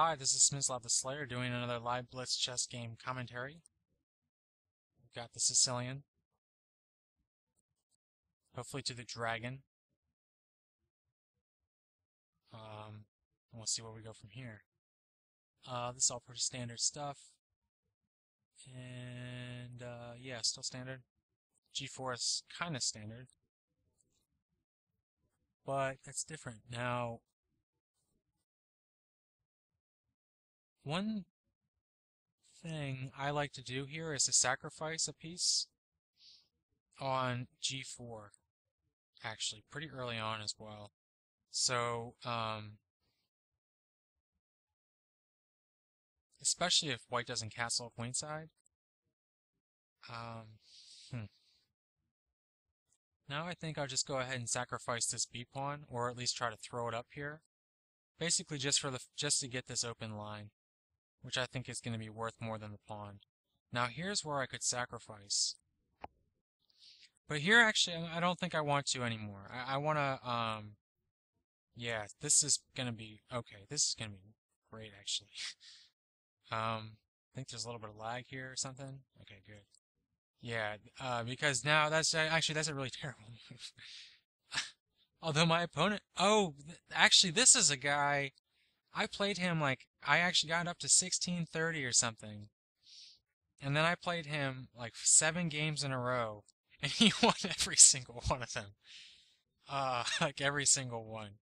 Hi, this is Smislav the Slayer doing another live Blitz chess game commentary. We've got the Sicilian, hopefully to the dragon. And we'll see where we go from here. This is all pretty standard stuff. And yeah, still standard. G4 is kind of standard, but that's different. Now, one thing I like to do here is to sacrifice a piece on G4, actually, pretty early on as well. So, especially if white doesn't castle queenside. Now I think I'll just go ahead and sacrifice this B pawn, or at least try to throw it up here. Basically just to get this open line, which I think is going to be worth more than the pawn. Now here's where I could sacrifice. But here actually I don't think I want to anymore. I want to, yeah, this is going to be, okay, this is going to be great actually. I think there's a little bit of lag here or something. Okay, good. Yeah, because now that's a really terrible move. Although my opponent, actually this is a guy, I played him like, I actually got up to 1630 or something. And then I played him like 7 games in a row, and he won every single one of them. Like every single one.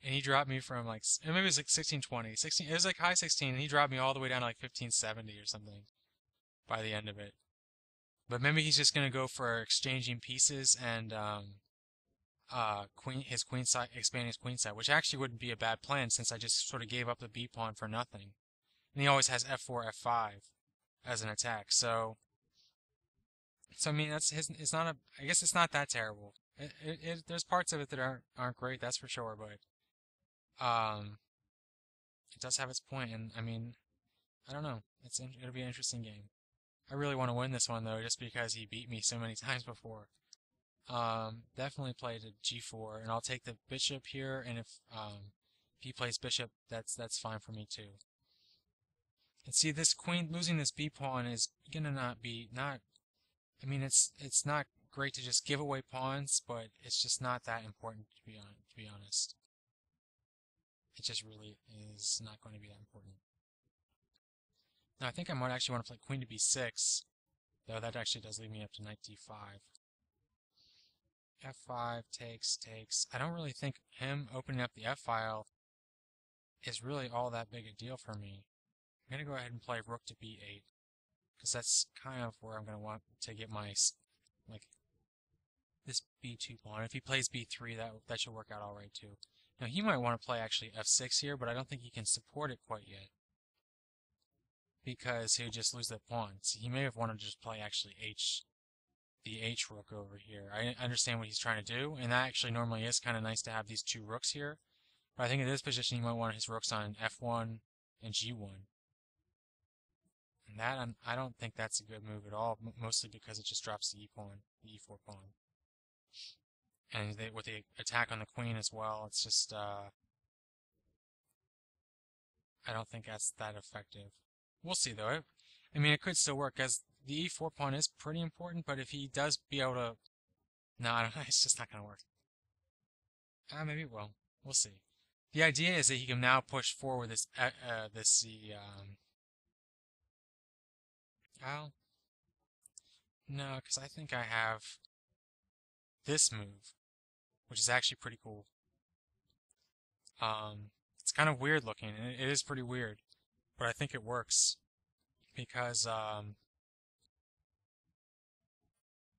And he dropped me from like, maybe it was like 1620, it was like high 16, and he dropped me all the way down to like 1570 or something by the end of it. But maybe he's just gonna go for exchanging pieces and expanding his queen side, which actually wouldn't be a bad plan since I just sort of gave up the b pawn for nothing. And he always has f4, f5 as an attack. So I mean that's his. It's not a. I guess it's not that terrible. There's parts of it that aren't great, that's for sure, but it does have its point, and I mean, I don't know. It'll be an interesting game. I really want to win this one though, just because he beat me so many times before. Definitely play to g4, and I'll take the bishop here, and if he plays bishop, that's fine for me too. And see, this queen, losing this b pawn is gonna I mean, it's not great to just give away pawns, but it's just not that important to be honest. It just really is not going to be that important. Now I think I might actually want to play queen to b6, though that actually does leave me up to knight d5. f5 takes. I don't really think him opening up the f-file is really all that big a deal for me. I'm going to go ahead and play rook to b8, because that's kind of where I'm going to want to get my, like, this b2 pawn. If he plays b3, that should work out alright too. Now he might want to play actually f6 here, but I don't think he can support it quite yet, because he would just lose that pawn. So he may have wanted to just play actually the h rook over here. I understand what he's trying to do, and that actually normally is kind of nice to have these 2 rooks here. But I think in this position he might want his rooks on f1 and g1. And that, I don't think that's a good move at all, mostly because it just drops the e-pawn, the e4 pawn. And with the attack on the queen as well, it's just, I don't think that's that effective. We'll see though. I mean, it could still work, as the e4 pawn is pretty important, but if he does be able to... No, I don't know, it's just not going to work. Maybe it will. We'll see. The idea is that he can now push forward this, well, no, because I think I have this move, which is actually pretty cool. It's kind of weird looking, and it is pretty weird, but I think it works, because,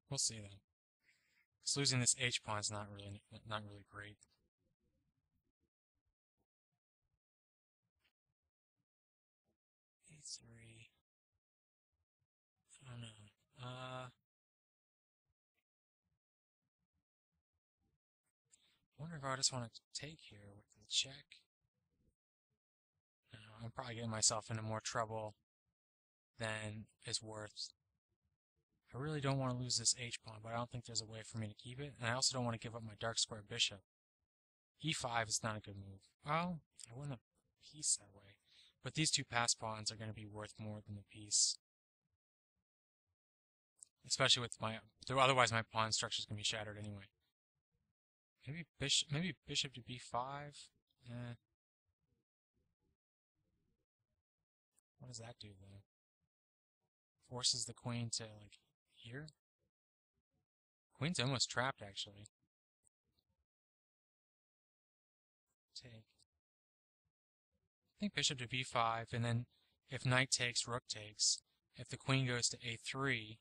we'll see then. Because losing this h pawn is not really great. a3. I don't know. I wonder if I just want to take here with the check. No, I'm probably getting myself into more trouble than is worth. I really don't want to lose this h-pawn, but I don't think there's a way for me to keep it, and I also don't want to give up my dark square bishop. e5 is not a good move. Well, I win the piece that way. But these two pass pawns are going to be worth more than the piece. Especially with otherwise my pawn structure is going to be shattered anyway. Maybe bishop to b5. Eh. What does that do though? Forces the queen to like here. Queen's almost trapped actually. Take. I think bishop to b5, and then if knight takes, rook takes. If the queen goes to a3,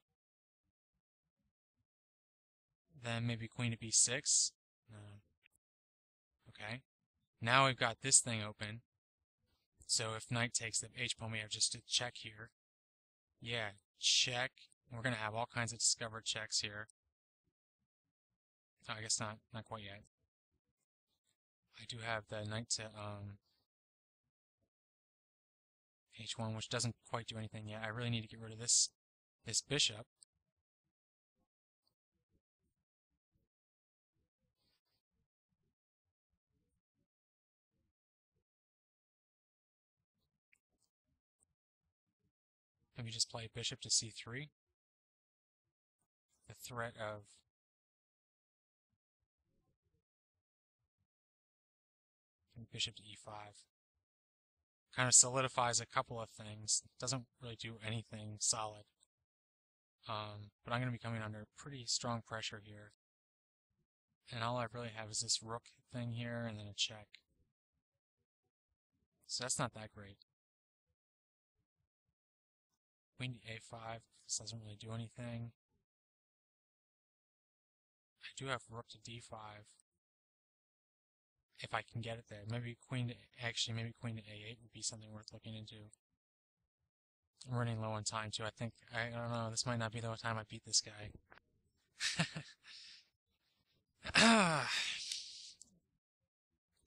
then maybe queen to b6. No. Okay. Now we've got this thing open. So if knight takes the h-pawn, we have just a check here. Yeah, check. We're going to have all kinds of discovered checks here. Oh, I guess not quite yet. I do have the knight to h1, which doesn't quite do anything yet. I really need to get rid of this bishop. Maybe just play bishop to c3. The threat of bishop to e5 kind of solidifies a couple of things. Doesn't really do anything solid. But I'm going to be coming under pretty strong pressure here. And all I really have is this rook thing here and then a check. So that's not that great. Queen to a5. This doesn't really do anything. I do have rook to d5. If I can get it there. Maybe queen to a8 would be something worth looking into. I'm running low on time too. I don't know, this might not be the time I beat this guy.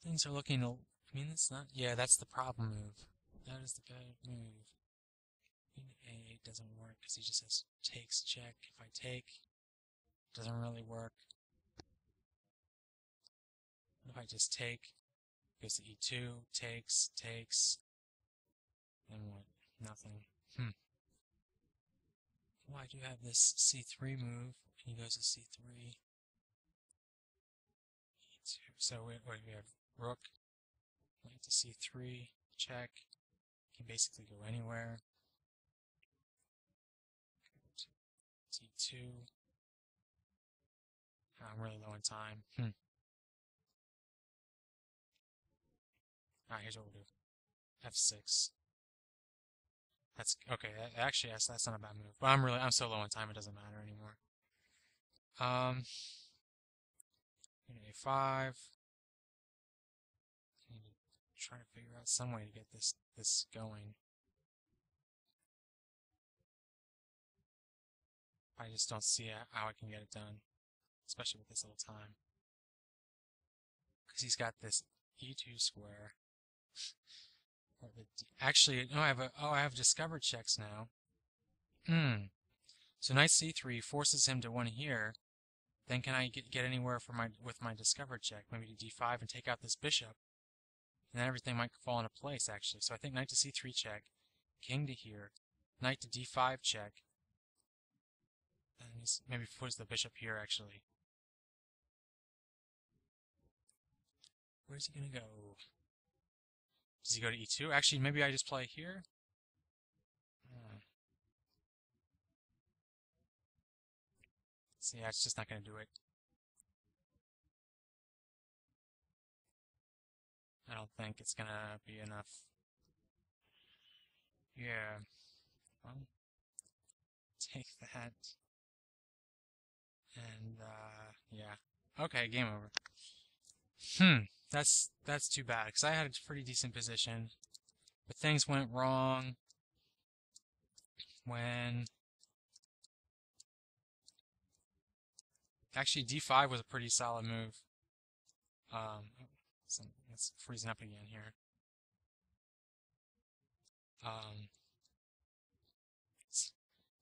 Things are looking, I mean, it's not, yeah, that's the problem move. That is the bad move. Queen to a8 doesn't work because he just has takes check. If I take, it doesn't really work. What if I just take? Goes to e2, takes, then what? Nothing. Well, I do have this c3 move, and he goes to c3. E2. So we have rook, knight to c3, check. Can basically go anywhere. G2. I'm really low on time. Alright, here's what we'll do. F6. That's okay. Actually, that's not a bad move. But I'm so low on time it doesn't matter anymore. A5. I need to try to figure out some way to get this going. I just don't see how I can get it done, especially with this little time. Because he's got this e2 square. Actually, no, I have discovered checks now. So knight c3 forces him to one here. Then can I get anywhere with my discovered check? Maybe to d5 and take out this bishop. And then everything might fall into place, actually. So I think knight to c3 check, king to here, knight to d5 check. And maybe puts the bishop here, actually. Where's he gonna go? Does he go to e2? Actually, maybe I just play here? See, yeah, it's just not going to do it. I don't think it's going to be enough. Yeah. Well, take that. And, yeah. Okay, game over. That's too bad, because I had a pretty decent position. But things went wrong when... Actually, d5 was a pretty solid move. It's freezing up again here.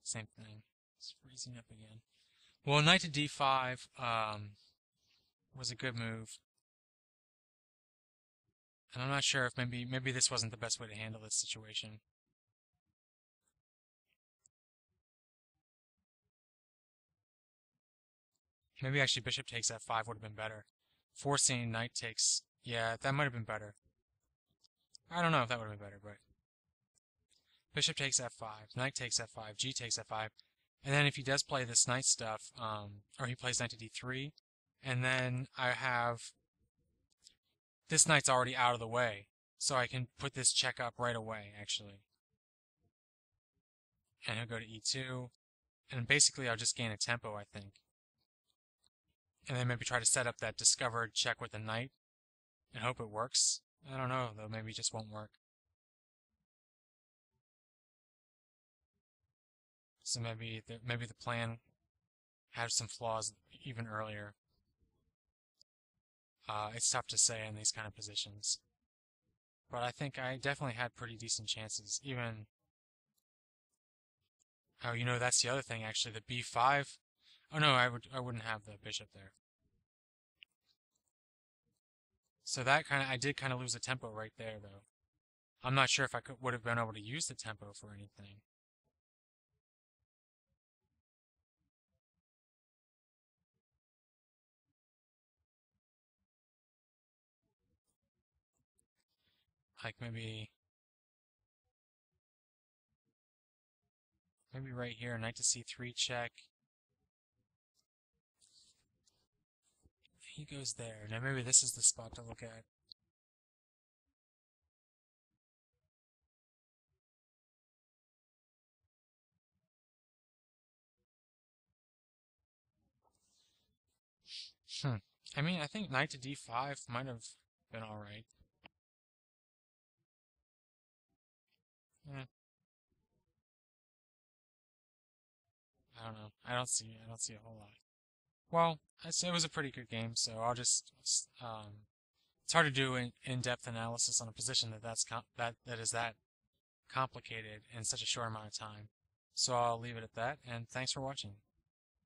Same thing. It's freezing up again. Well, knight to d5 was a good move. And I'm not sure if maybe this wasn't the best way to handle this situation. Maybe actually bishop takes f5 would have been better. Forcing knight takes, yeah, that might have been better. I don't know if that would have been better, but bishop takes f5, knight takes f5, g takes f5, and then if he does play this knight stuff, or he plays knight to d3, and then I have this knight's already out of the way, so I can put this check up right away, actually. And he'll go to e2, and basically I'll just gain a tempo, I think. And then maybe try to set up that discovered check with the knight, and hope it works. I don't know, though, maybe it just won't work. So maybe the plan had some flaws even earlier. It's tough to say in these kind of positions. But I think I definitely had pretty decent chances. Even, oh, you know, that's the other thing actually, the b5. Oh no, I wouldn't have the bishop there. So that I did kind of lose the tempo right there though. I'm not sure if I would have been able to use the tempo for anything. Like maybe right here, knight to c3 check. He goes there. Now maybe this is the spot to look at. I mean, I think knight to d5 might have been alright. Eh, I don't know. I don't see a whole lot. Well, I'd say it was a pretty good game, so I'll just it's hard to do in-depth analysis on a position that is that complicated in such a short amount of time. So I'll leave it at that, and thanks for watching.